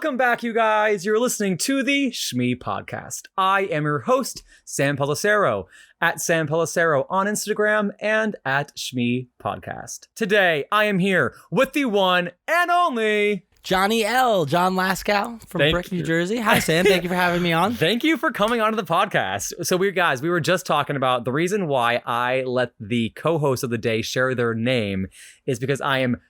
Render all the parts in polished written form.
Welcome back, you guys. You're listening to the Shmee podcast. I am your host, Sam Pellicero, at Sam Pellicero on Instagram and at Shmee podcast. Today, I am here with the one and only John Laskow from Brick, New Jersey. Hi, Sam. Thank you for having me on. Thank you for coming onto the podcast. So we were just talking about the reason why I let the co-host of the day share their name is because I am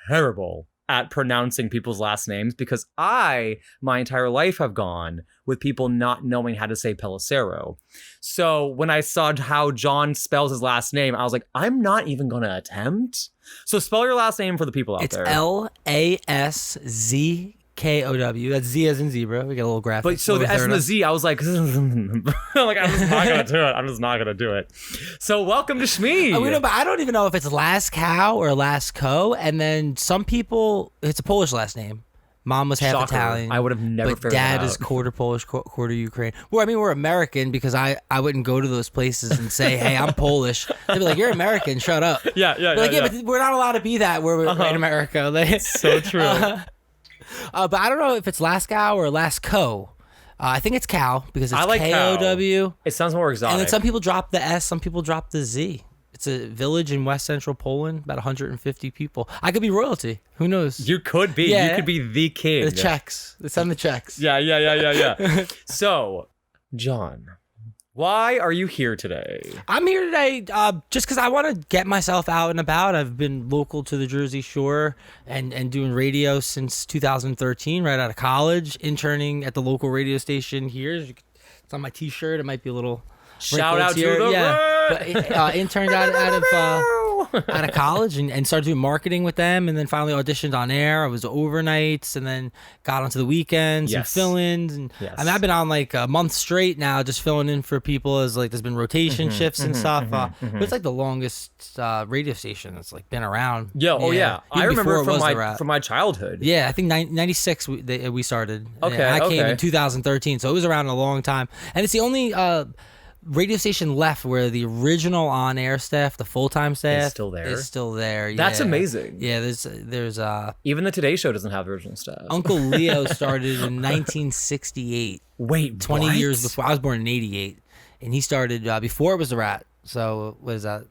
terrible at pronouncing people's last names, because my entire life have gone with people not knowing how to say Pellicero. So when I saw how John spells his last name, I was like, I'm not even going to attempt. So spell your last name for the people out there. It's Laskow. That's Z as in zebra. We get a little graphic. But so the S and the Z, I was like, I'm just not gonna do it. So welcome to Shmee. But I don't even know if it's Laskow or Lasko. And then some people, it's a Polish last name. Mom was half Italian. I would have never figured that out. Dad is quarter Polish, quarter Ukraine. Well, I mean, we're American, because I wouldn't go to those places and say, hey, I'm Polish. They'd be like, you're American, shut up. Yeah. But we're not allowed to be that where we're in America. So true. But I don't know if it's Laskow or Lasko. I think it's Cow, because it's Kow. It sounds more exotic. And then some people drop the S, some people drop the Z. It's a village in west central Poland, about 150 people. I could be royalty. Who knows? You could be. Yeah. You could be the king. The checks. Send the checks. Yeah. So, John, why are you here today? I'm here today just because I want to get myself out and about. I've been local to the Jersey Shore and doing radio since 2013, right out of college, interning at the local radio station here. It's on my T-shirt. It might be a little shout out here. to the But interned out of college and started doing marketing with them, and then finally auditioned on air. I was overnights, and then got onto the weekends and fill-ins. And I mean, I've been on like a month straight now, just filling in for people as like there's been rotation shifts and stuff. But it's like the longest radio station that's like been around. I remember from my childhood. Yeah, I think 96 we started. Okay, I came in 2013, so it was around a long time, and it's the only radio station left where the original on-air staff, the full-time staff, is still there. Yeah. That's amazing. Yeah, there's even the Today Show doesn't have the original staff. Uncle Leo started in 1968. Wait, 20 years before. I was born in 88, and he started before it was the Rat. So what is that?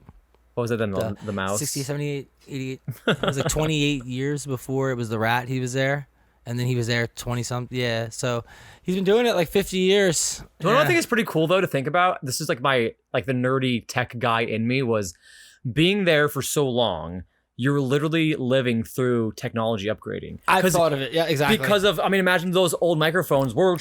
What was it then? The Mouse? 60, 78, 88. It was like 28 years before it was the Rat. He was there. And then he was there 20-something. Yeah, so he's been doing it like 50 years. You know what I think is pretty cool, though, to think about? This is like the nerdy tech guy in me was being there for so long. You're literally living through technology upgrading. I've thought of it. Yeah, exactly. Because of, imagine those old microphones were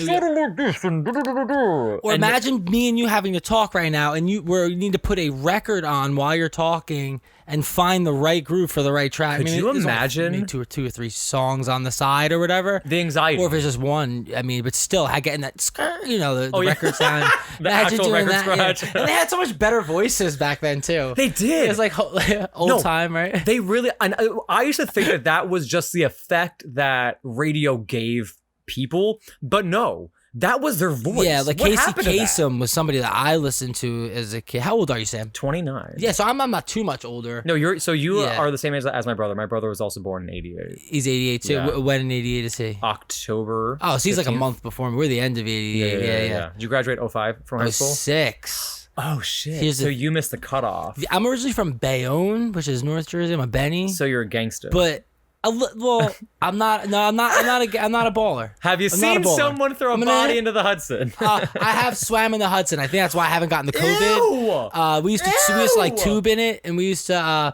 or imagine me and you having to talk right now, and you need to put a record on while you're talking and find the right groove for the right track. Could you imagine two or three songs on the side or whatever? The anxiety. Or if it's just one, but still, getting that the record sound. The actual record scratch. Yeah. And they had so much better voices back then, too. They did. It was like old time, right? They really, and I used to think that was just the effect that radio gave people, but no. That was their voice. Yeah, like Casey Kasem was somebody that I listened to as a kid. How old are you, Sam? 29. Yeah, so I'm not too much older. No, you are the same age as my brother. My brother was also born in 88. He's 88 too. Yeah. When in 88 is he? October. Oh, so he's 15th. Like a month before me. We're the end of 88. Yeah. Did you graduate 05 from high school? 06. Oh shit! So you missed the cutoff. I'm originally from Bayonne, which is North Jersey. I'm a Benny. So you're a gangster. But I'm not a baller. Have you seen someone throw a body into the Hudson? I have swam in the Hudson. I think that's why I haven't gotten the COVID. Ew! We used to like tube in it, and we used to.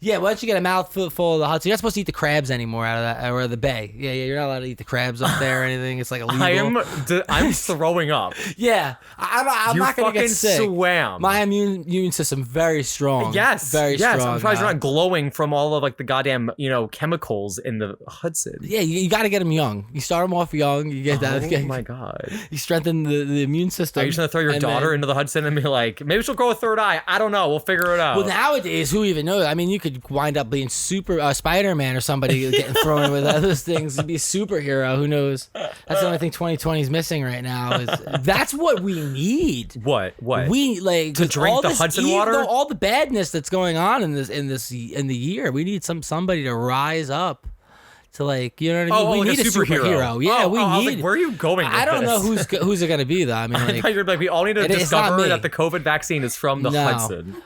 Yeah, once you get a mouthful of the Hudson, you're not supposed to eat the crabs anymore out of that, or the bay. Yeah, you're not allowed to eat the crabs up there or anything. It's like illegal. I'm throwing up. Yeah, I'm not gonna get sick. Swam. My immune system very strong. Yes, very strong. I'm surprised you're not glowing from all of like the goddamn chemicals in the Hudson. Yeah, you got to get them young. You start them off young. You get that. Oh my god. You strengthen the immune system. Are you just gonna throw your daughter into the Hudson and be like, maybe she'll grow a third eye? I don't know. We'll figure it out. Well, nowadays, who even knows? I mean, you could wind up being super Spider-Man or somebody getting thrown with those things to be a superhero. Who knows? That's the only thing 2020 is missing right now. That's what we need. What we like to drink the Hudson water? All the badness that's going on in the year. We need somebody to rise up to like, you know what I mean? We like need a superhero. Yeah, we need. I was like, where are you going with I don't know this? who's it going to be, though. I mean, like, you're like, we all need to discover that the COVID vaccine is from the Hudson.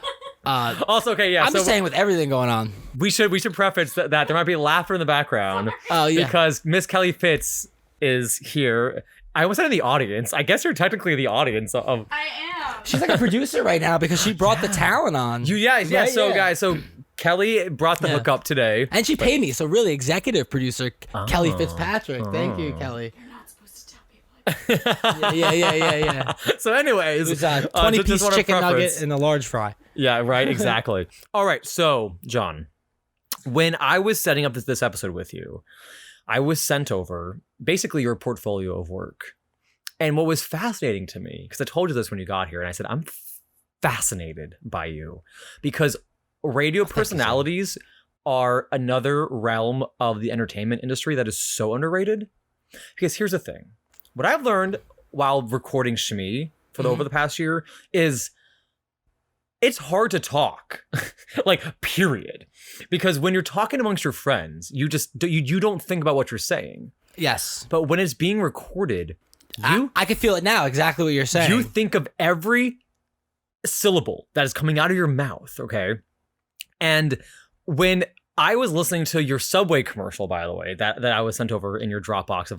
Also, okay, yeah. I'm just saying with everything going on. We should preface that there might be laughter in the background. Oh, yeah. Because Miss Kelly Fitz is here. I almost said in the audience. I guess you're technically the audience of. I am. She's like a producer right now because she brought the talent on. Right? So guys, Kelly brought the hook up today. And she paid me. So really, executive producer Kelly Fitzpatrick. Thank you, Kelly. You're not supposed to tell people like Yeah. So anyways. It was a 20-piece chicken nugget and a large fry. Yeah, right, exactly. All right, so, John, when I was setting up this episode with you, I was sent over basically your portfolio of work. And what was fascinating to me, because I told you this when you got here, and I said, I'm fascinated by you, because radio personalities are another realm of the entertainment industry that is so underrated. Because here's the thing. What I've learned while recording Shmee over the past year is it's hard to talk, like, period. Because when you're talking amongst your friends, you don't think about what you're saying. Yes. But when it's being recorded, I can feel it now, exactly what you're saying. You think of every syllable that is coming out of your mouth, okay? And when I was listening to your Subway commercial, by the way, that I was sent over in your Dropbox of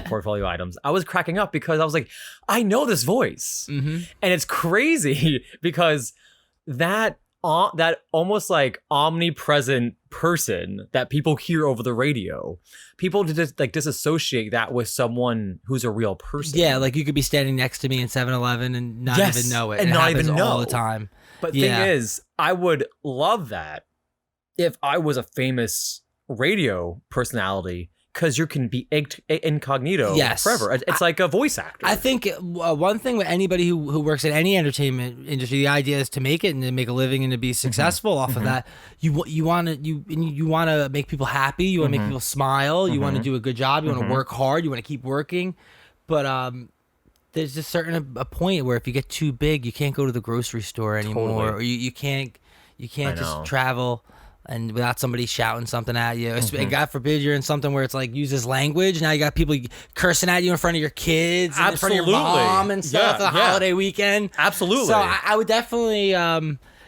portfolfolio items, I was cracking up because I was like, I know this voice. And it's crazy because that almost like omnipresent person that people hear over the radio, people just like disassociate that with someone who's a real person. Yeah, like you could be standing next to me in 7-Eleven and not even know it. And not even know all the time. But the thing is, I would love that if I was a famous radio personality, because you can be incognito forever. It's like a voice actor. I think one thing with anybody who works in any entertainment industry, the idea is to make it and to make a living and to be successful off of that. You want to make people happy. You want to make people smile. You want to do a good job. You want to work hard. You want to keep working. But there's a certain a point where if you get too big, you can't go to the grocery store anymore, or you can't just travel and without somebody shouting something at you. And God forbid you're in something where it's like uses language. Now you got people cursing at you in front of your kids, and in front of your mom and stuff for the holiday weekend. Absolutely. So I would definitely,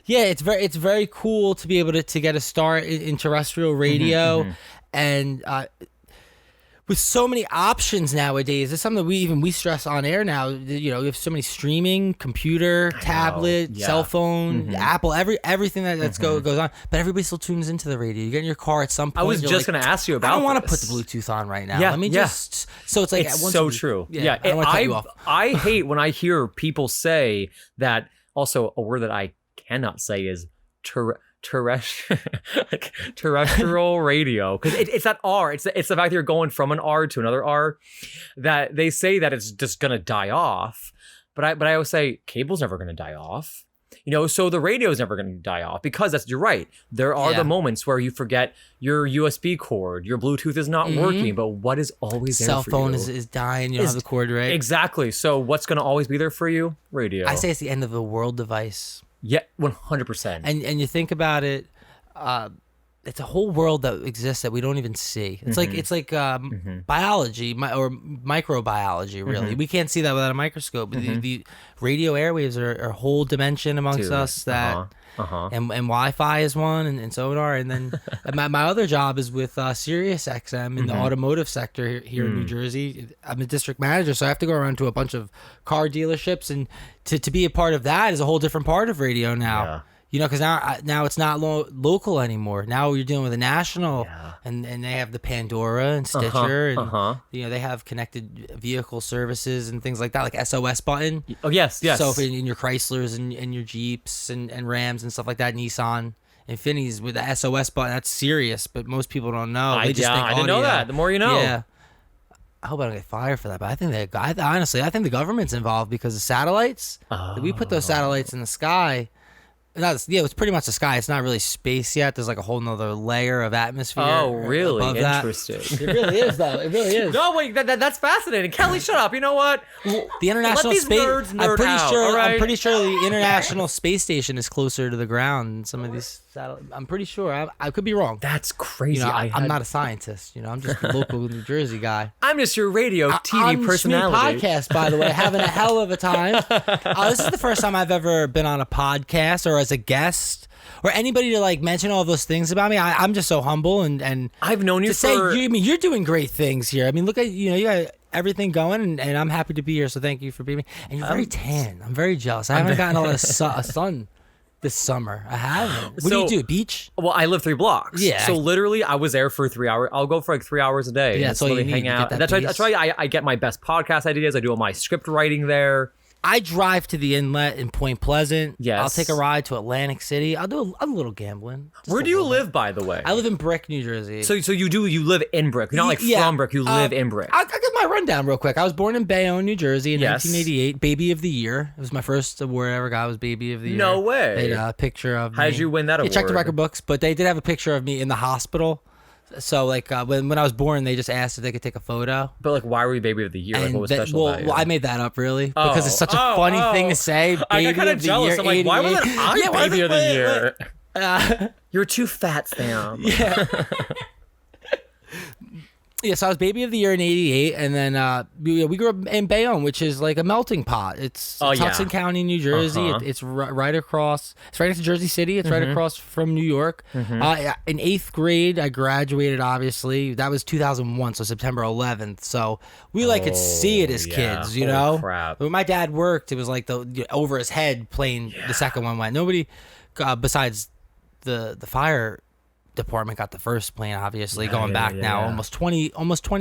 it's very cool to be able to get a start in terrestrial radio, and with so many options nowadays, it's something that we stress on air now. You know, we have so many streaming, computer, tablet, cell phone, Apple, everything that goes on. But everybody still tunes into the radio. You get in your car at some point. I was just going to ask you about. I don't want to put the Bluetooth on right now. Let me just. So it's like it's so true. Yeah, I don't want to cut you off. I hate when I hear people say that. Also, a word that I cannot say is terrestrial radio, because it's that R. It's the fact that you're going from an R to another R, that they say that it's just gonna die off. But I always say cable's never gonna die off. You know, so the radio is never gonna die off, because you're right. There are the moments where you forget your USB cord, your Bluetooth is not working, but what is always there cell for phone you? is dying. You don't have the cord, right? Exactly. So what's gonna always be there for you? Radio. I say it's the end of the world device. Yeah, 100%. And you think about it, it's a whole world that exists that we don't even see. It's like biology or microbiology. Really, we can't see that without a microscope. The radio airwaves are a whole dimension amongst us that. And Wi-Fi is one, and sonar, and then my other job is with Sirius XM in the automotive sector here in New Jersey. I'm a district manager, so I have to go around to a bunch of car dealerships, and to be a part of that is a whole different part of radio now. Yeah. You know, because now it's not local anymore. Now you're dealing with a national, and they have the Pandora and Stitcher, and you know, they have connected vehicle services and things like that, like SOS button. Oh yes. So if in your Chryslers and your Jeeps and Rams and stuff like that, Nissan, Infinitis with the SOS button, that's serious, but most people don't know. They just think I didn't know that. The more you know. Yeah. I hope I don't get fired for that, but I think honestly, I think the government's involved because of satellites. We put those satellites in the sky. It's pretty much the sky. It's not really space yet. There's like a whole nother layer of atmosphere. Oh, really? Above Interesting. That. It really is, though. It really is. No, wait, that's fascinating. Kelly, shut up. You know what? The International Let these Space. nerds nerd I'm pretty out, sure. all right? I'm pretty sure the International Space Station is closer to the ground than some of these satellites. I'm pretty sure. I could be wrong. That's crazy. I'm not a scientist. I'm just a local New Jersey guy. I'm just your radio TV personality. Shmee podcast, by the way, having a hell of a time. This is the first time I've ever been on a podcast or as a guest or anybody to like mention all those things about me. I'm just so humble and I've known you to for. Say, you're doing great things here. I mean, look at you got everything going, and I'm happy to be here. So thank you for being me. And you're very tan. I'm very jealous. I haven't gotten a lot of sun this summer. I haven't. What do you do? Beach? Well, I live 3 blocks. Yeah. So literally, I was there for 3 hours. I'll go for like 3 hours a day. Yeah, that's all you need. Hang out. That's why I get my best podcast ideas. I do all my script writing there. I drive to the inlet in Point Pleasant. Yes. I'll take a ride to Atlantic City. I'll do a little gambling. Where do you live, by the way? I live in Brick, New Jersey. So you live in Brick. You're not like from Brick. You live in Brick. I'll get my rundown real quick. I was born in Bayonne, New Jersey in 1988. Baby of the Year. It was my first award I ever got. Was Baby of the Year. No way. They had a picture of me. How did you win that award? Check the record books, but they did have a picture of me in the hospital. So like when I was born, they just asked if they could take a photo. But like, why were you Baby of the Year? Like, what was special about you? Well, I made that up really because it's such a funny thing to say. Baby I got kind of jealous. I'm like, why wasn't I Baby of the Year? You're too fat, Sam. Yeah. Yeah, so I was Baby of the Year in '88, and then we grew up in Bayonne, which is like a melting pot. It's Hudson County, New Jersey. It's right across. It's right next to Jersey City. It's right across from New York. In 8th grade, I graduated. Obviously, that was 2001, so September 11th. So we could see it as kids, you know. Crap. When my dad worked, it was like the over his head plane. The second one went. Nobody besides the fire department got the first plane, obviously, going back now almost 20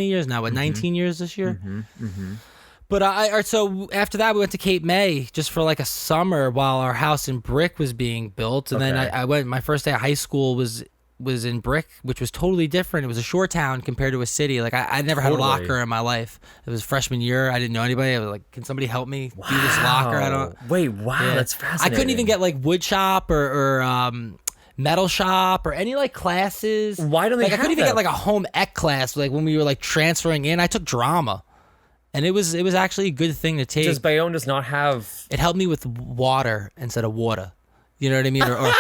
years now, 19 years this year. But so after that we went to Cape May just for like a summer while our house in Brick was being built, and then I went. My first day of high school was in Brick, which was totally different. It was a shore town compared to a city. Like I never had a locker in my life. It was freshman year. I didn't know anybody. I was like, can somebody help me do this locker? That's fascinating. I couldn't even get like wood shop or metal shop or any like classes. Why don't they have I couldn't even that? get like a home ec class like when we were like transferring in. I took drama, and it was actually a good thing to take. Does Bayonne does not have? It helped me with water instead of water. You know what I mean? Or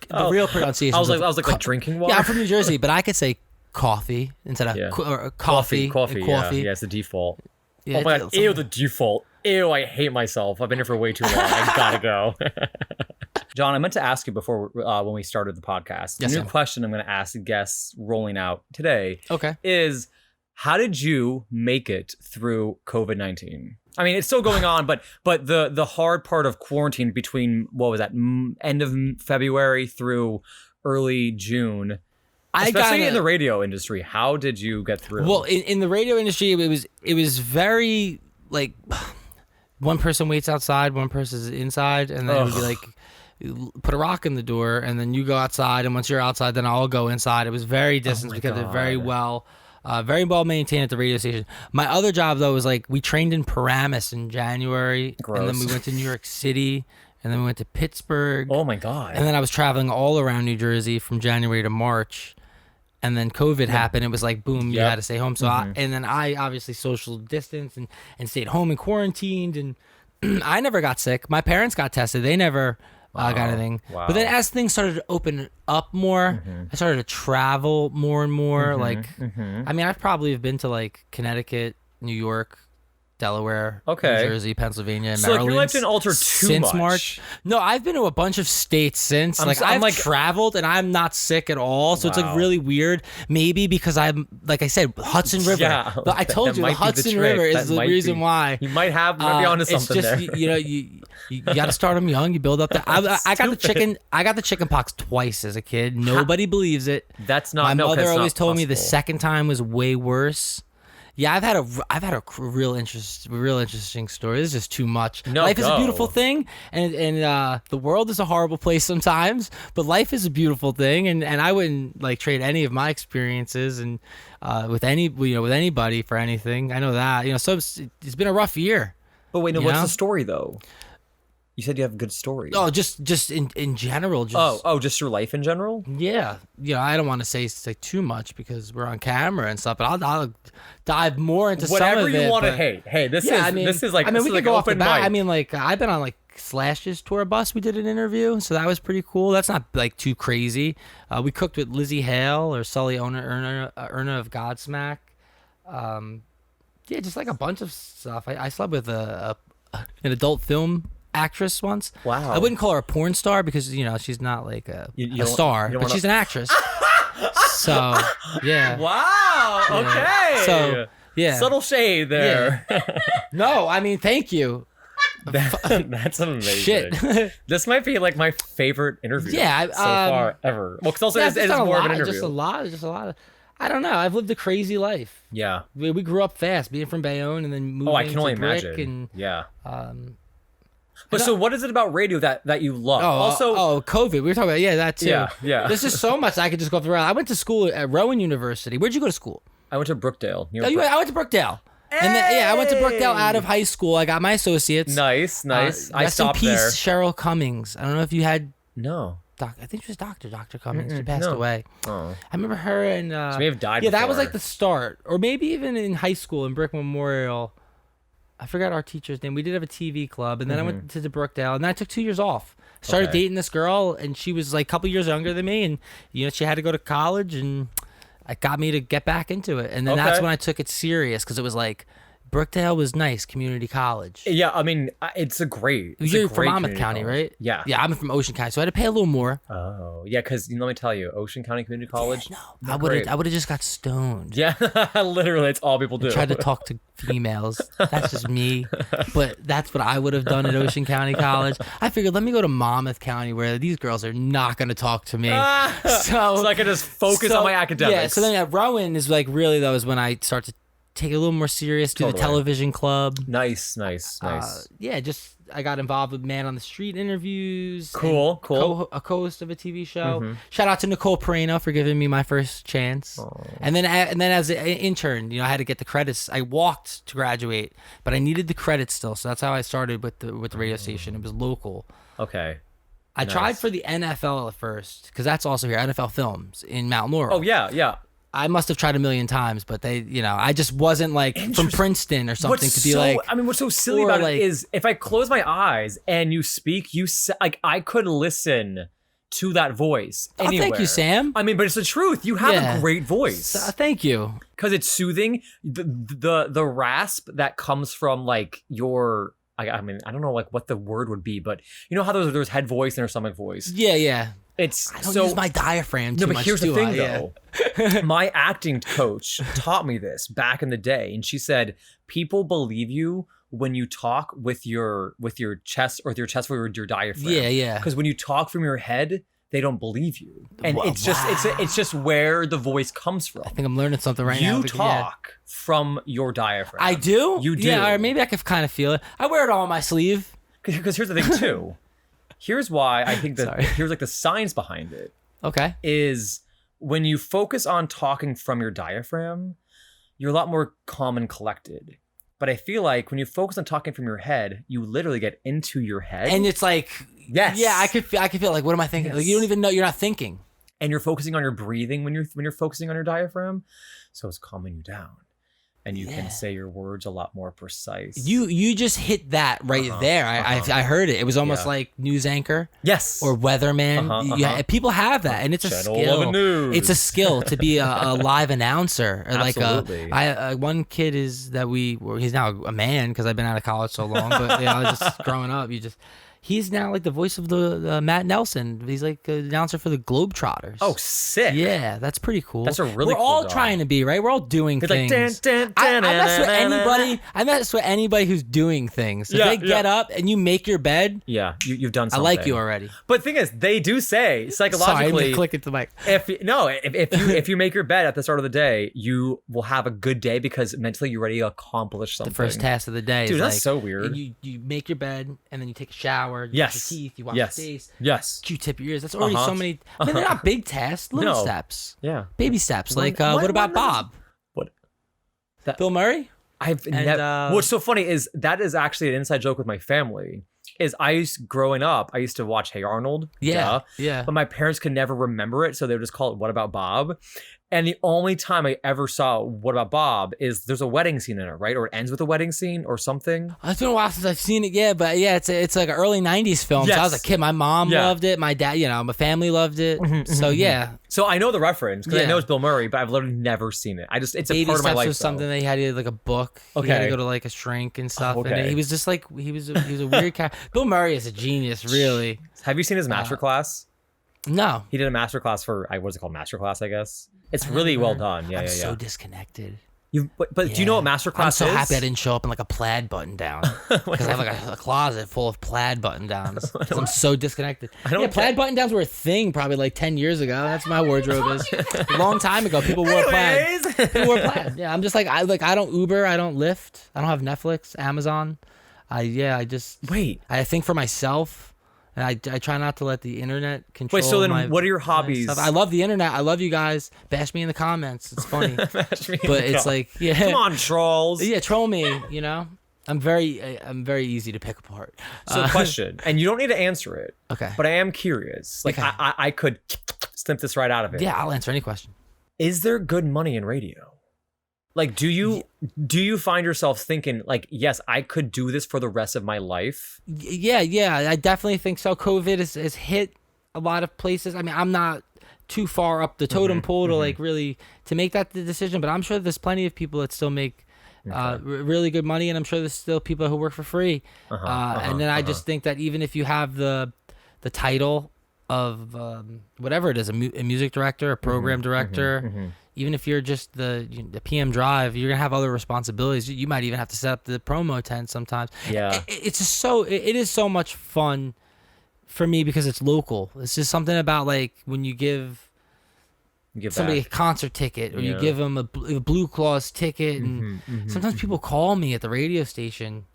the real pronunciation. I was like drinking water. Yeah, I'm from New Jersey, but I could say coffee instead of or coffee. Coffee. Yeah, it's the default. Yeah, oh my god! Ew, the default. Ew, I hate myself. I've been here for way too long. I gotta go. John, I meant to ask you before when we started the podcast. The new question I'm going to ask guests rolling out today is, how did you make it through COVID-19? I mean, it's still going on, but the hard part of quarantine between, what was that, end of February through early June, especially in the radio industry, how did you get through? Well, in the radio industry, it was very, like, one person waits outside, one person's inside, and then it would be like, put a rock in the door, and then you go outside, and once you're outside, then I'll go inside. It was very distant because they're very well maintained at the radio station. My other job though was like we trained in Paramus in January, and then we went to New York City, and then we went to Pittsburgh. Oh my god! And then I was traveling all around New Jersey from January to March, and then COVID happened. It was like boom, you had to stay home. So I obviously social distanced and stayed home and quarantined, and I never got sick. My parents got tested. They never. Got anything. Wow. But then as things started to open up more, I started to travel more and more. I mean, I've probably been to like Connecticut, New York, Delaware, New Jersey, Pennsylvania, and Maryland. So your life didn't alter too since much. March. No, I've been to a bunch of states since. I've traveled and I'm not sick at all. So it's like really weird. Maybe because I'm, like I said, Hudson River. Yeah, I told you the Hudson River is the reason why. You might be onto something there. You know, you got to start them young. You build up that. I got the chicken. I got the chicken pox twice as a kid. Nobody believes it. That's not. My mother always told possible. me the second time was way worse. Yeah, I've had a real interesting story. This is just too much. Life is a beautiful thing, and the world is a horrible place sometimes. But life is a beautiful thing, and I wouldn't like trade any of my experiences and with anybody for anything. I know that So it's been a rough year. But wait, no, what's the story though? You said you have good stories. Oh, just in general. Just, just your life in general? Yeah. I don't want to say too much because we're on camera and stuff, but I'll dive more into whatever some of it. You want to hate. Hey, this is like we could go off the bat. Mic. I've been on like Slash's tour bus. We did an interview, so that was pretty cool. That's not like too crazy. We cooked with Lizzie Hale or Sully Erna of Godsmack. Just like a bunch of stuff. I slept with an adult film actress once. Wow. I wouldn't call her a porn star because she's not like a star, but she's an actress. So yeah. Wow. Yeah. Okay. So yeah. Subtle shade there. Yeah. No, thank you. That's amazing. Shit. This might be like my favorite interview so far ever. Well, because also it's more of an interview. Just a lot of. I don't know. I've lived a crazy life. Yeah. We grew up fast, being from Bayonne and then moving. I can only to Brick imagine. And, yeah. But so what is it about radio that you love? COVID. We were talking about that too. Yeah. There's just so much I could just go through. I went to school at Rowan University. Where'd you go to school? I went to Brookdale. I went to Brookdale. Hey! And then, I went to Brookdale out of high school. I got my associates. Nice. I rest stopped in peace, there. Cheryl Cummings. I don't know if you had. No. I think she was Dr. Cummings. She passed away. Oh. I remember her and. She may have died. Yeah, before. that was like the start, or maybe even in high school in Brick Memorial. I forgot our teacher's name. We did have a TV club, and then I went to the Brookdale, and then I took 2 years off. Started dating this girl, and she was like a couple years younger than me, and she had to go to college, and it got me to get back into it, and then that's when I took it serious because it was like. Brookdale was nice, community college. Yeah, it's a great. You're from Monmouth County, college. right? Yeah. Yeah, I'm from Ocean County, so I had to pay a little more. Oh, yeah, because let me tell you, Ocean County Community College. Yeah, no, I would have just got stoned. Yeah, literally, it's all people do. I tried to talk to females. That's just me, but that's what I would have done at Ocean County College. I figured, let me go to Monmouth County where these girls are not going to talk to me. So I can just focus on my academics. Yeah. So then at Rowan is like really though is when I start to take it a little more serious, do the television club. Nice. Just I got involved with Man on the Street interviews. Cool. A co-host of a TV show. Shout out to Nicole Perino for giving me my first chance. Aww. And then as an intern, I had to get the credits. I walked to graduate, but I needed the credits still, so that's how I started with the radio station. It was local. Okay. I tried for the NFL at first because that's also here, NFL Films in Mount Laurel. Oh yeah. I must have tried a million times, but they, I just wasn't like from Princeton or something to be like. What's so silly about it is if I close my eyes and you speak, I could listen to that voice anywhere. Oh, thank you, Sam. But it's the truth. You have a great voice. Thank you. Because it's soothing. The rasp that comes from like your. I don't know like what the word would be, but you know how there's head voice and there's stomach voice. Yeah. I don't use my diaphragm too much. No, but here's the thing though. My acting coach taught me this back in the day, and she said people believe you when you talk with your chest or with your chest or your diaphragm. Yeah. Because when you talk from your head, they don't believe you, and it's just where the voice comes from. I think I'm learning something right now. You talk from your diaphragm. I do. You do. Yeah, or maybe I could kind of feel it. I wear it all on my sleeve. Because here's the thing too. Here's why I think that here's like the science behind it. Okay. Is when you focus on talking from your diaphragm, you're a lot more calm and collected. But I feel like when you focus on talking from your head, you literally get into your head. And it's like, yes. Yeah, I could feel like, what am I thinking? Yes. Like, you don't even know, you're not thinking. And you're focusing on your breathing when you're focusing on your diaphragm. So it's calming you down. And you can say your words a lot more precise. You just hit that right there. I heard it. It was almost like news anchor. Yes. Or weatherman. Yeah, people have that, and it's a skill. It's a skill to be a live announcer. Or Absolutely. One kid is that he's now a man because I've been out of college so long. But just growing up, he's now like the voice of the Matt Nelson. He's like an announcer for the Globetrotters. Oh, sick. Yeah, that's pretty cool. That's a really We're all trying to be, right? We're all doing things. Like, I mess with anybody who's doing things. So if they get up and you make your bed. Yeah, you've done something. I like you already. But the thing is, they do say psychologically. Sorry, click into the mic. If you make your bed at the start of the day, you will have a good day because mentally you're ready to accomplish something. The first task of the day. Dude, is that's like, so weird. You make your bed and then you take a shower. You yes. brush your teeth. You wash your face. Yes. Q-tip your ears. That's already so many. They're not big tasks. Little steps. Yeah. Baby steps. What about Bob? What? Bill Murray? What's so funny is that is actually an inside joke with my family. is growing up, I used to watch Hey Arnold. Yeah. Yeah. But my parents could never remember it, so they would just call it What About Bob? And the only time I ever saw What About Bob is there's a wedding scene in it, right? Or it ends with a wedding scene or something. It's been a while since I've seen it, yeah, but yeah, it's like an early 90s film. Yes. So I was a kid. My mom loved it. My dad, my family loved it. So yeah. So I know the reference because I know it's Bill Murray, but I've literally never seen it. It's a part of my life. Was something they had like a book. Okay. He had to go to like a shrink and stuff. Okay. And he was just like he was a weird character. Bill Murray is a genius, really. Have you seen his masterclass? No. He did a masterclass for what's it called? Masterclass, I guess. It's really well done. Yeah, I'm so disconnected. But do you know what masterclass is? I'm so happy I didn't show up in like a plaid button down because I have like a closet full of plaid button downs. I'm so disconnected. Plaid button downs were a thing probably like 10 years ago. That's my wardrobe is. A long time ago, people wore plaid. People wore plaid. Yeah, I'm just like I don't Uber, I don't Lyft, I don't have Netflix, Amazon. I think for myself. And I try not to let the internet control. Wait, so then what are your hobbies? I love the internet. I love you guys. Bash me in the comments. It's funny. Bash me but it's like, come on, trolls. Yeah, troll me. I'm very easy to pick apart. So question, and you don't need to answer it. Okay. But I am curious. Like I could snip this right out of it. Yeah, I'll answer any question. Is there good money in radio? Like, do you find yourself thinking like, yes, I could do this for the rest of my life? Yeah, I definitely think so. COVID has hit a lot of places. I mean, I'm not too far up the totem pole to like really to make that the decision, but I'm sure there's plenty of people that still make really good money, and I'm sure there's still people who work for free. And then I just think that even if you have the title of whatever it is, a music director, a program director. Even if you're just the PM drive, you're gonna have other responsibilities. You might even have to set up the promo tent sometimes. Yeah, it's just it is so much fun for me because it's local. It's just something about like when you give somebody a concert ticket or you give them a Blue Claws ticket, and sometimes people call me at the radio station.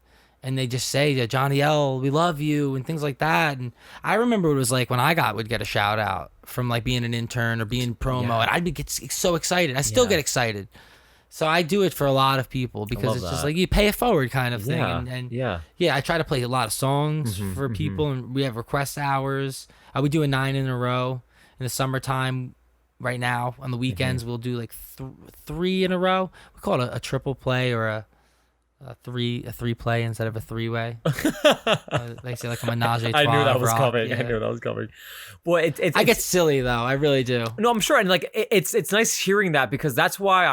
And they just say, Johnny L, we love you, and things like that. And I remember what it was like when I would get a shout out from like being an intern or being promo, and I'd get so excited. I still get excited. So I do it for a lot of people because it's just like you pay it forward kind of thing. And I try to play a lot of songs for people, and we have request hours. I would do a 9 in a row in the summertime. Right now on the weekends, we'll do like 3 in a row. We call it a triple play or a three play instead of a 3-way. They say like a menage a trois. I knew that was coming. Yeah. I knew that was coming. Well, I get silly though. I really do. No, I'm sure, and like it's nice hearing that because that's why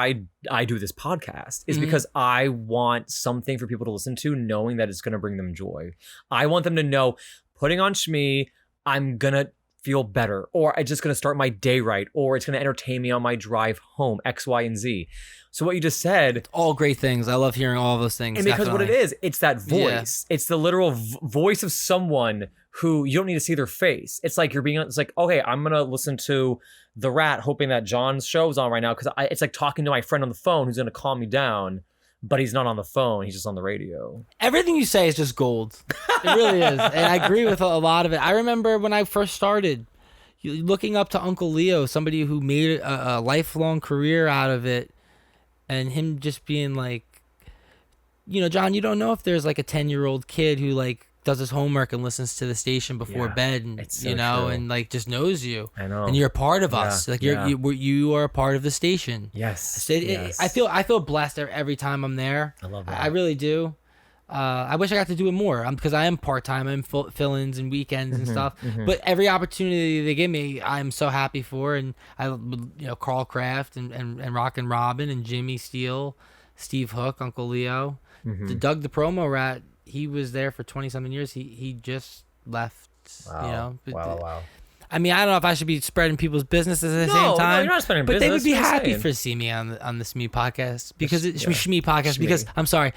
I do this podcast is because I want something for people to listen to, knowing that it's going to bring them joy. I want them to know, putting on Shmee, I'm gonna feel better, or I'm just gonna start my day right, or it's gonna entertain me on my drive home. X, Y, and Z. So what you just said, all great things. I love hearing all of those things. And because what it is, it's that voice. Yeah. It's the literal voice of someone who you don't need to see their face. It's like it's like, okay, I'm going to listen to The Rat hoping that John's show's on right now because it's like talking to my friend on the phone who's going to calm me down, but he's not on the phone. He's just on the radio. Everything you say is just gold. It really is. And I agree with a lot of it. I remember when I first started looking up to Uncle Leo, somebody who made a lifelong career out of it. And him just being like, John, you don't know if there's like a 10-year-old kid who like does his homework and listens to the station before bed, and so true. And like just knows you. I know. And you're a part of us. Like you are a part of the station. Yes. I feel blessed every time I'm there. I love that. I really do. I wish I got to do it more because I am part-time. I'm fill-ins and weekends and stuff. But every opportunity they give me, I'm so happy for. And Carl Kraft and Rockin' Robin and Jimmy Steele, Steve Hook, Uncle Leo, Doug the promo rat. He was there for 20-something years. He just left. Wow. Wow. I mean, I don't know if I should be spreading people's businesses at the same time. No, you're not spreading business. But they would be happy to see me on the Shmee podcast because Shmee podcast because I'm sorry,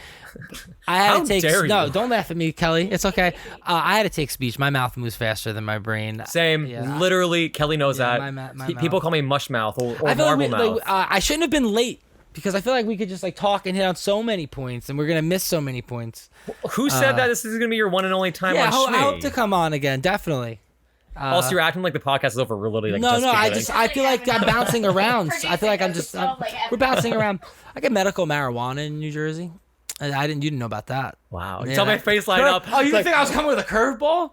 I had to take. No, don't laugh at me, Kelly. It's okay. I had to take speech. My mouth moves faster than my brain. Same. Yeah. Literally, Kelly knows that. People call me mush mouth or marble mouth. I shouldn't have been late. Because I feel like we could just like talk and hit on so many points, and we're gonna miss so many points. Who said that this is gonna be your one and only time on Shmee? I hope to come on again, definitely. Also, you're acting like the podcast is over. We're literally like no. I feel like I'm bouncing around. I feel like we're bouncing around. I get medical marijuana in New Jersey. I didn't. You didn't know about that. Wow. Yeah. Tell my face line up. Oh, you think I was coming with a curveball?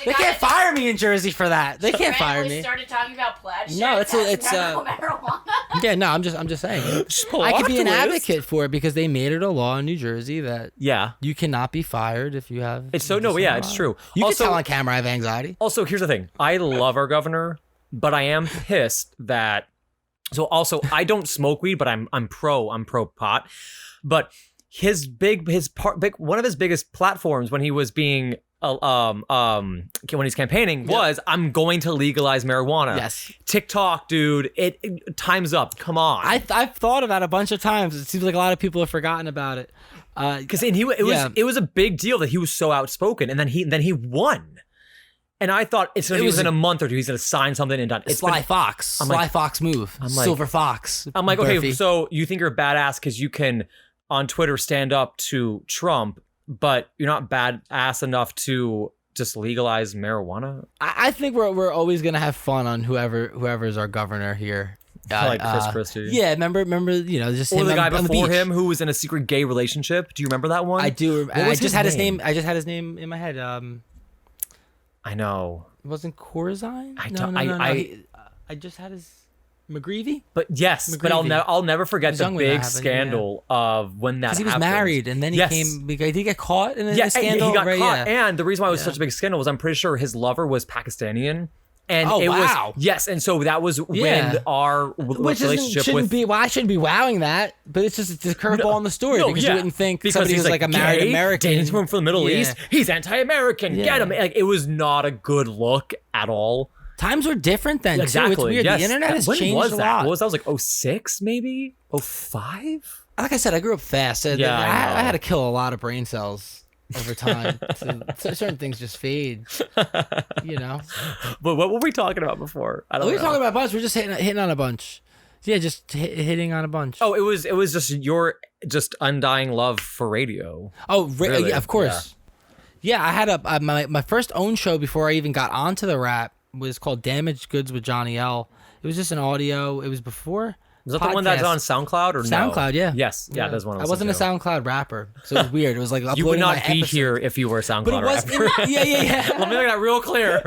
They can't fire me in Jersey for that. They can't fire me. Started talking about plaid shit. No, it's marijuana. Yeah, no, I'm just saying. I could be an advocate for it because they made it a law in New Jersey that you cannot be fired if you have. It's so no, yeah, it's true. You can tell on camera I have anxiety. Also, here's the thing: I love our governor, but I am pissed that. So also, I don't smoke weed, but I'm pro pot. But one of his biggest platforms when he was being when he's campaigning was I'm going to legalize marijuana. Yes. TikTok, dude, it time's up. Come on. I've thought of that a bunch of times. It seems like a lot of people have forgotten about it. Because it was a big deal that he was so outspoken, and then he won. And I thought it's going to be within a month or two, he's going to sign something and done. It's Sly Fox move. I'm like, Silver Fox. I'm like, okay, so you think you're a badass because you can on Twitter stand up to Trump, but you're not badass enough to just legalize marijuana? I think we're always gonna have fun on whoever's our governor here. Like Chris Christie. Yeah, remember, just or him the guy on before the beach. him who was in a secret gay relationship. Do you remember that one? I do. I just had his name. I just had his name in my head. I know. It wasn't Corzine? No. I just had his. McGreevy? But yes, but I'll never forget the big scandal of when that happened. Because he was married and then he came, did he get caught in a scandal? He got caught. And the reason why it was such a big scandal was I'm pretty sure his lover was Pakistani. And was, and so that was when our relationship I shouldn't be wowing that, but it's just a curveball in the story because you wouldn't think somebody who's like a married American. Dating someone from the Middle East, he's anti-American, get him. Like, it was not a good look at all. Times were different then, too. It's weird. Yes. The internet has changed a lot. What was that? Was like 06, maybe? 05? Like I said, I grew up fast. I had to kill a lot of brain cells over time. So certain things just fade, But what were we talking about before? We were talking about a bunch. We were just hitting on a bunch. Yeah, just hitting on a bunch. Oh, it was just your undying love for radio. Oh, really? Yeah, of course. Yeah, I had my first own show before I even got onto the rap. Was called Damaged Goods with Johnny L. It was just an audio. It was before. Was that the one that's on SoundCloud or no? SoundCloud, yeah. Yes, yeah, that's one. I wasn't a SoundCloud rapper, so it was weird. It was like you would not be here if you were a SoundCloud rapper. Yeah. Let me make that real clear.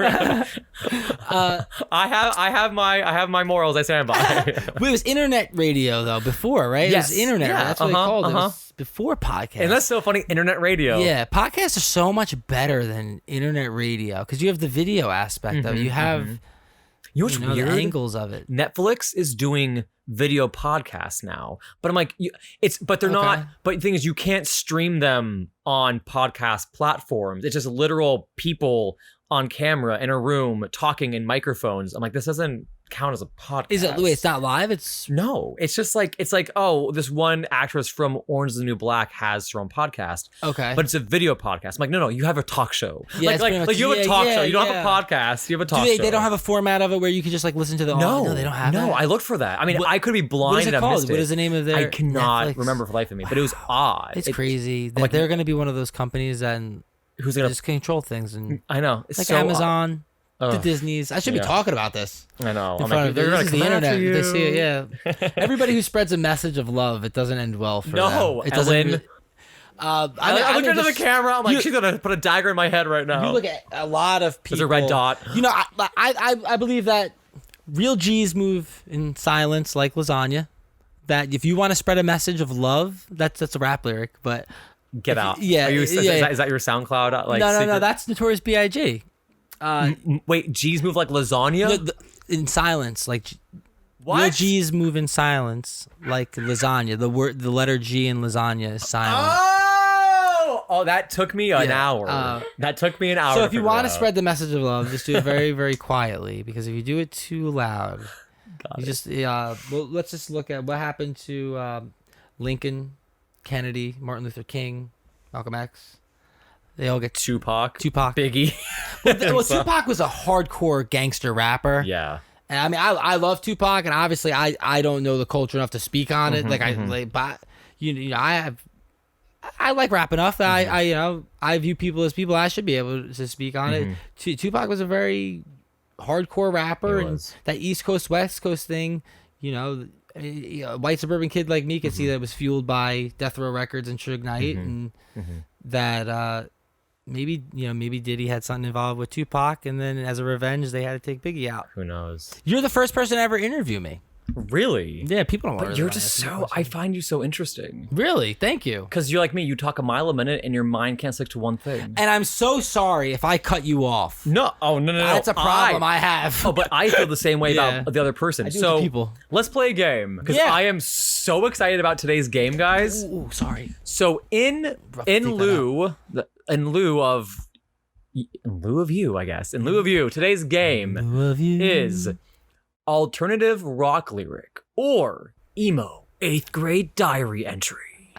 I have my morals. I stand by. It was internet radio though before, right? Yes, it was internet. Yeah, that's what they called it. It was before podcast. And that's so funny. Internet radio. Yeah, podcasts are so much better than internet radio because you have the video aspect of it. You have. You know what's weird? The angles of it. Netflix is doing video podcasts now, but I'm like, but they're not. But the thing is, you can't stream them on podcast platforms. It's just literal people on camera in a room talking in microphones. I'm like, this doesn't count as a podcast. Is it? Wait, it's not live. It's just like oh, this one actress from Orange Is the New Black has her own podcast. Okay, but it's a video podcast. I'm like, no, you have a talk show. Yeah, like you have a talk show. You don't have a podcast. You have a talk show. They don't have a format of it where you can just like listen to the. No, they don't have. No, I looked for that. I mean, I could be blind and I missed it. What is the name of their? I cannot remember for the life of me, but it was odd. It's crazy. Like they're going to be one of those companies that who's going to just control things and I know it's like so Amazon. The Disney's. I should be talking about this. I know. In front of they're going to the internet. They see it. Yeah. Everybody who spreads a message of love, it doesn't end well for them. No, it doesn't. Really, I looked into the camera. I'm like, she's gonna put a dagger in my head right now. You look at a lot of people. There's a red dot. I believe that real G's move in silence like lasagna. That if you want to spread a message of love, that's a rap lyric. But get out. Yeah. Is that your SoundCloud? Like no. That's Notorious B.I.G. Wait, G's move like lasagna? In silence, like what? Real G's move in silence, like lasagna. The letter G in lasagna is silent. Oh, that took me an hour. That took me an hour. So if you want to spread the message of love, just do it very, very quietly. Because if you do it too loud, let's just look at what happened to Lincoln, Kennedy, Martin Luther King, Malcolm X. They all get Tupac, Biggie. well, Tupac was a hardcore gangster rapper. Yeah, and I mean, I love Tupac, and obviously, I don't know the culture enough to speak on it. But I like rap enough that I view people as people. I should be able to speak on it. Tupac was a very hardcore rapper, and that East Coast West Coast thing, white suburban kid like me could see that it was fueled by Death Row Records and Suge Knight, and that maybe Diddy had something involved with Tupac, and then as a revenge they had to take Biggie out. Who knows? You're the first person to ever interview me. Really? Yeah, people don't. But you're just I find you so interesting. Really? Thank you. Because you're like me. You talk a mile a minute, and your mind can't stick to one thing. And I'm so sorry if I cut you off. No. Oh no. That's a problem I have. Oh, but I feel the same way about the other person. I do so with people. Let's play a game because I am so excited about today's game, guys. Ooh, sorry. So in lieu of you, I guess. In lieu of you, today's game is alternative rock lyric or emo 8th grade diary entry.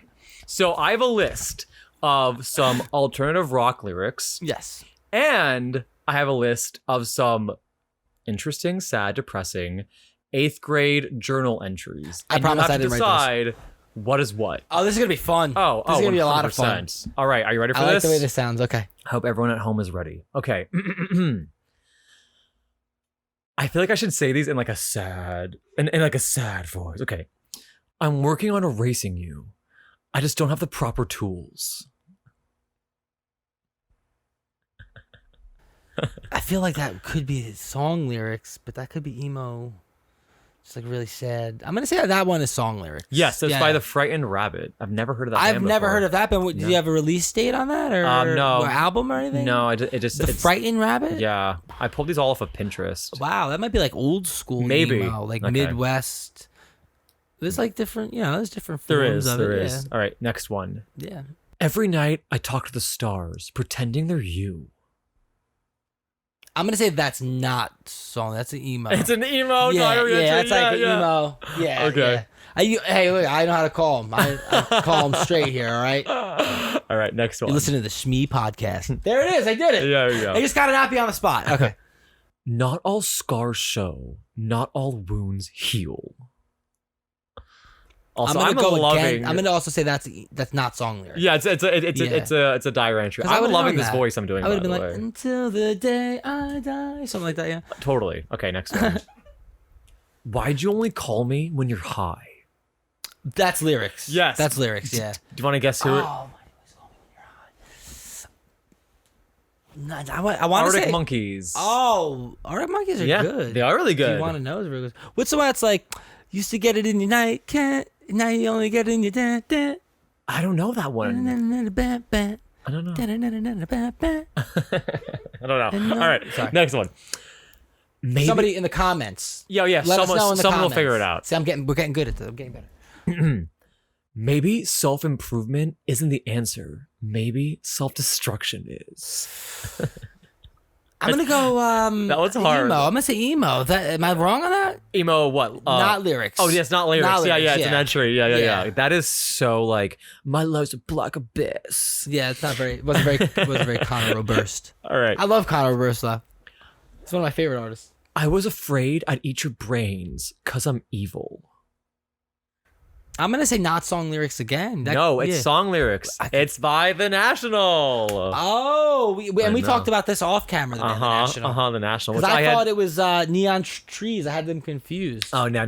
So I have a list of some alternative rock lyrics. Yes. And I have a list of some interesting, sad, depressing 8th grade journal entries. I promise I didn't write those. You have to decide what is what. Oh, this is going to be fun. This is going to be a 100%. lot of fun. All right, are you ready for this? I this? like the way this sounds. Okay. I hope everyone at home is ready. Okay. I feel like I should say these in like a sad voice. Okay. I'm working on erasing you. I just don't have the proper tools. I feel like that could be song lyrics, but that could be emo. It's like really sad. I'm gonna say that one is song lyrics. Yes, it's by the Frightened Rabbit. I've never heard of that. I've never heard of that. But do you have a release date on that, or no, or album or anything? No, it's Frightened Rabbit. Yeah, I pulled these all off of Pinterest. Wow, that might be like old school. Maybe emo, like Midwest. There's like different, there's different forms of it. There is. All right, next one. Yeah. Every night I talk to the stars, pretending they're you. I'm gonna say that's not song. That's an emo. It's an emo. Yeah, that's like an emo. Yeah. Okay. Yeah. Hey, look, I know how to call him. I call him straight here. All right. All right. Next one. You listen to the Shmee podcast. There it is. I did it. Yeah, there you go. I just gotta not be on the spot. Okay. Not all scars show. Not all wounds heal. Also, I'm gonna also say that's not song lyrics. Yeah, it's a diary entry. I'm loving this voice I'm doing. I would have been like, until the day I die, something like that. Yeah. Totally. Okay, next one. Why'd you only call me when you're high? That's lyrics. Yes, that's lyrics. Yeah. Do you want to guess who? Oh, I want to say Arctic Monkeys. Oh, Arctic Monkeys are good. They are really good. Do you want to know? Is really good. What's the one that's like, used to get it in your night, can't. Now you only get it in your dad. I don't know that one. I don't know. I don't know. All right, sorry. Next one. Maybe somebody in the comments. Yeah. Let us know in the someone comments. will figure it out. See, we're getting good at it. I'm getting better. Maybe self-improvement isn't the answer. Maybe self-destruction is. I'm gonna go. That was hard. Emo. I'm gonna say emo. Am I wrong on that? Emo what? Not lyrics. Oh yes, not lyrics. Not lyrics. Yeah. It's an entry. Yeah. That is so like my life's a black abyss. Yeah, it's not very. It wasn't very Conor Oberst. All right. I love Conor Oberst though. He's one of my favorite artists. I was afraid I'd eat your brains 'cause I'm evil. I'm gonna say not song lyrics again. It's song lyrics. It's by The National. Oh, we talked about this off camera. The National. The National. Because I thought it was Neon Trees. I had them confused. Oh no.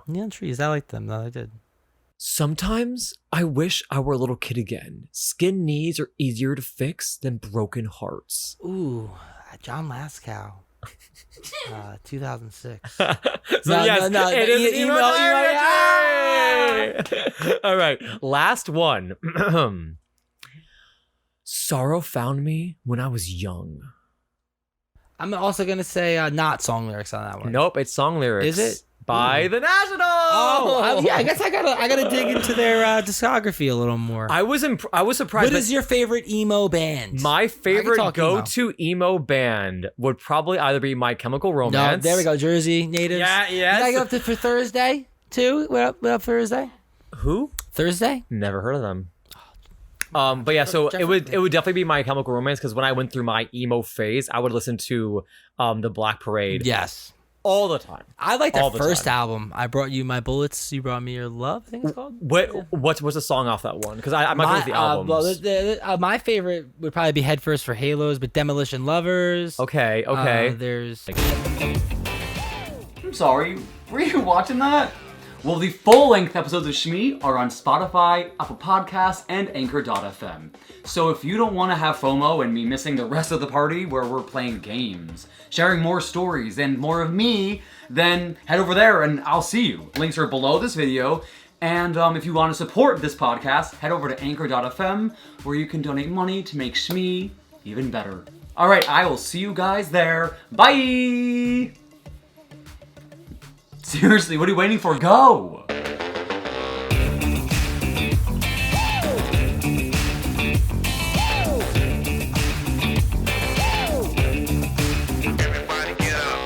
Neon Trees. I like them. No, I did. Sometimes I wish I were a little kid again. Skin knees are easier to fix than broken hearts. Ooh, John Lascow. 2006. So it is emo. All right, last one. Sorrow found me when I was young. I'm also gonna say not song lyrics on that one. Nope, it's song lyrics. Is it? By The National. Oh, I guess I gotta dig into their discography a little more. I was surprised. What is your favorite emo band? My favorite go-to emo band would probably either be My Chemical Romance. No, there we go, Jersey Natives. Yeah, yes. Did I go up for Thursday too? What up Thursday? Who? Thursday? Never heard of them. But yeah, so it would definitely be My Chemical Romance because when I went through my emo phase, I would listen to the Black Parade. Yes. All the time. I like their first album. I Brought You My Bullets, You Brought Me Your Love, I think it's called. What's the song off that one? Because I might go with the albums. My favorite would probably be Head First for Halos, but Demolition Lovers. Okay. There's... I'm sorry, were you watching that? Well, the full-length episodes of Shmee are on Spotify, Apple Podcasts, and Anchor.fm. So if you don't want to have FOMO and be missing the rest of the party where we're playing games, sharing more stories, and more of me, then head over there and I'll see you. Links are below this video. And if you want to support this podcast, head over to Anchor.fm where you can donate money to make Shmee even better. Alright, I will see you guys there. Bye! Seriously, what are you waiting for? Go!